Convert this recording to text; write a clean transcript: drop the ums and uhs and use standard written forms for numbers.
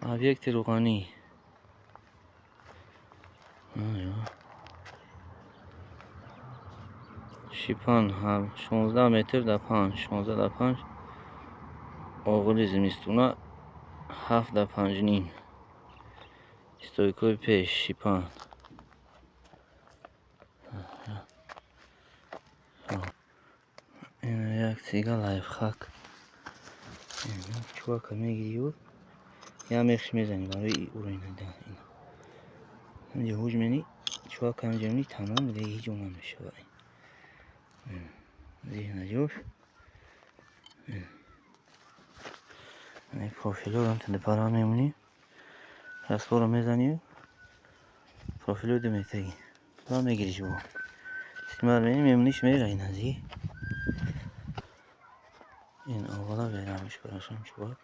اوبیکت روغانی. شیپان هم 16 متر در 5 16 در 5 آغولی زمستونا 7 در 5 نیم استویکوی پیش شیپان. این یک سیگا لایف خاک چوکا میگیری و یا میخش میزنی برای او رو اینه ده اینجا هوش منی چوکا هم جمعی تمام ده هیچ جمعه میشه باید ذهن جوش این پروفیلو رو هم تنده پرا میمونی رسپو رو میزنی پروفیلو دو میتگی را میگیری جو استعمال میمونیش میره این ازی این اولا بیرمش براشم چوک